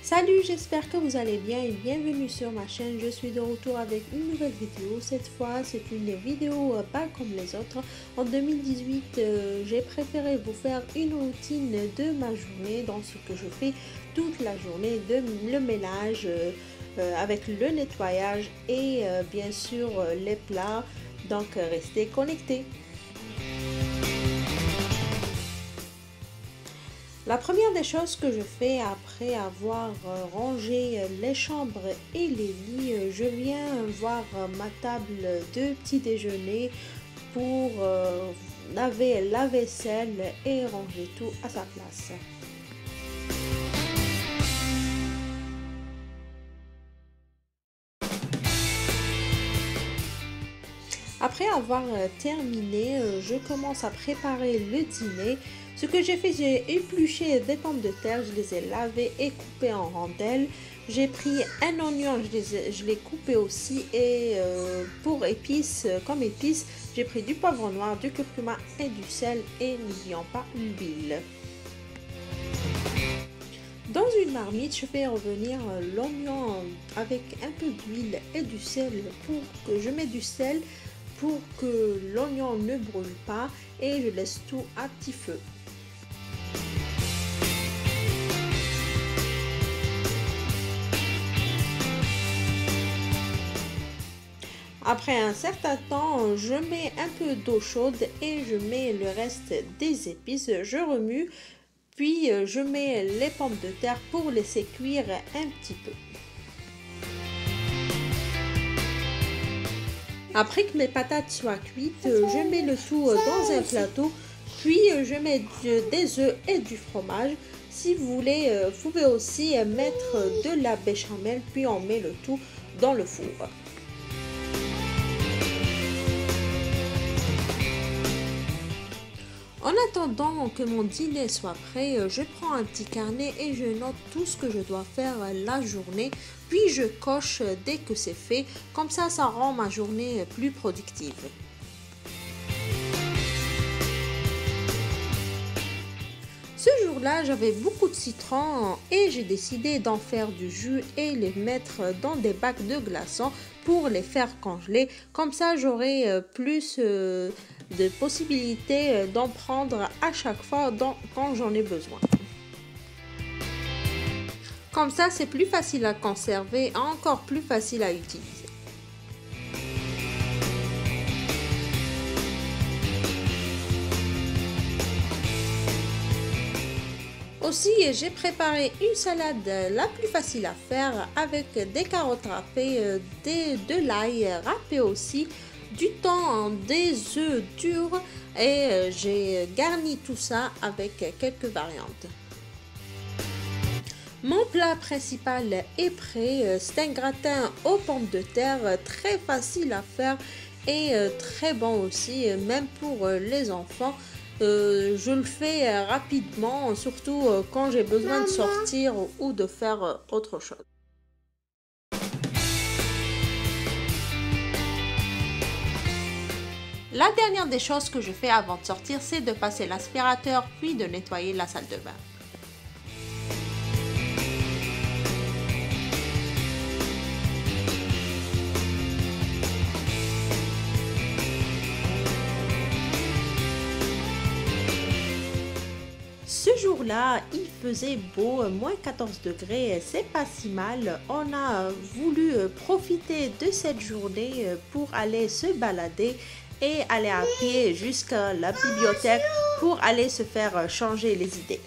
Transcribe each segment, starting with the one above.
Salut, j'espère que vous allez bien et bienvenue sur ma chaîne. Je suis de retour avec une nouvelle vidéo. Cette fois, c'est une vidéo pas comme les autres. En 2018, j'ai préféré vous faire une routine de ma journée dans ce que je fais toute la journée, le ménage avec le nettoyage et bien sûr les plats. Donc, restez connectés. La première des choses que je fais après avoir rangé les chambres et les lits, je viens voir ma table de petit déjeuner pour laver la vaisselle et ranger tout à sa place. Après avoir terminé, je commence à préparer le dîner. Ce que j'ai fait, j'ai épluché des pommes de terre, je les ai lavées et coupées en rondelles. J'ai pris un oignon, je l'ai coupé aussi et pour épices, comme épices, j'ai pris du poivre noir, du curcuma et du sel et n'oublions pas l'huile. Dans une marmite, je fais revenir l'oignon avec un peu d'huile et du sel pour que je mette du sel pour que l'oignon ne brûle pas et je laisse tout à petit feu. Après un certain temps, je mets un peu d'eau chaude et je mets le reste des épices, je remue, puis je mets les pommes de terre pour laisser cuire un petit peu. Après que mes patates soient cuites, je mets le tout dans un plateau, puis je mets des œufs et du fromage. Si vous voulez, vous pouvez aussi mettre de la béchamel, puis on met le tout dans le four. En attendant que mon dîner soit prêt, je prends un petit carnet et je note tout ce que je dois faire la journée, puis je coche dès que c'est fait, comme ça rend ma journée plus productive. Ce jour-là, j'avais beaucoup de citron et j'ai décidé d'en faire du jus et les mettre dans des bacs de glaçons pour les faire congeler. Comme ça, j'aurai plus de possibilités d'en prendre à chaque fois quand j'en ai besoin. Comme ça, c'est plus facile à conserver et encore plus facile à utiliser. Aussi, j'ai préparé une salade la plus facile à faire avec des carottes râpées, de l'ail râpé aussi, du thon, des œufs durs et j'ai garni tout ça avec quelques variantes. Mon plat principal est prêt, c'est un gratin aux pommes de terre, très facile à faire et très bon aussi, même pour les enfants. Je le fais rapidement, surtout quand j'ai besoin de sortir ou de faire autre chose. La dernière des choses que je fais avant de sortir, c'est de passer l'aspirateur puis de nettoyer la salle de bain. Ce jour-là, il faisait beau, moins 14 degrés, c'est pas si mal. On a voulu profiter de cette journée pour aller se balader et aller à pied jusqu'à la bibliothèque pour aller se faire changer les idées.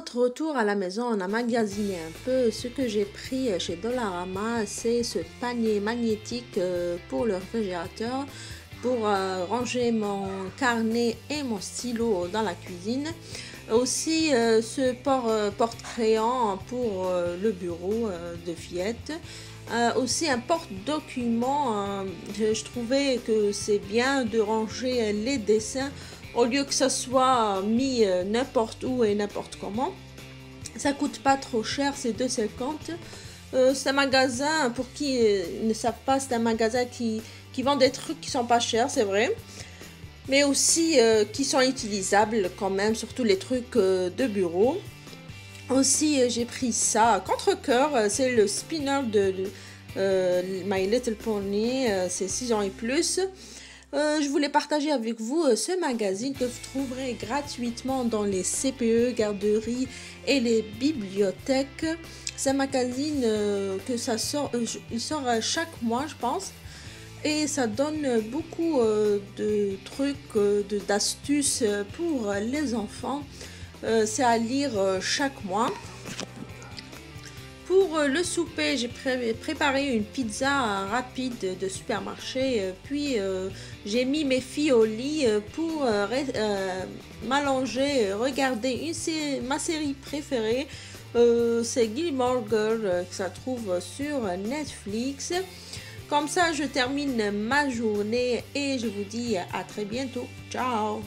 notre retour à la maison, on a magasiné un peu. Ce que j'ai pris chez Dollarama, c'est ce panier magnétique pour le réfrigérateur pour ranger mon carnet et mon stylo dans la cuisine. Aussi ce porte-crayon pour le bureau de fillette. Aussi un porte-document. Je trouvais que c'est bien de ranger les dessins au lieu que ça soit mis n'importe où et n'importe comment. Ça coûte pas trop cher, c'est 2,50. C'est un magasin, pour qui ne savent pas, c'est un magasin qui vend des trucs qui sont pas chers, c'est vrai, mais aussi qui sont utilisables quand même, surtout les trucs de bureau. Aussi j'ai pris ça à contre-cœur, c'est le spinner de My Little Pony, c'est 6 ans et plus. Je voulais partager avec vous ce magazine que vous trouverez gratuitement dans les CPE, garderies et les bibliothèques. C'est un magazine que ça sort, il sort chaque mois, je pense, et ça donne beaucoup de trucs, d'astuces pour les enfants. C'est à lire chaque mois. Pour le souper, j'ai préparé une pizza rapide de supermarché, puis j'ai mis mes filles au lit pour m'allonger, regarder ma série préférée. C'est Gilmore Girls, que ça trouve sur Netflix. Comme ça, je termine ma journée et je vous dis à très bientôt. Ciao!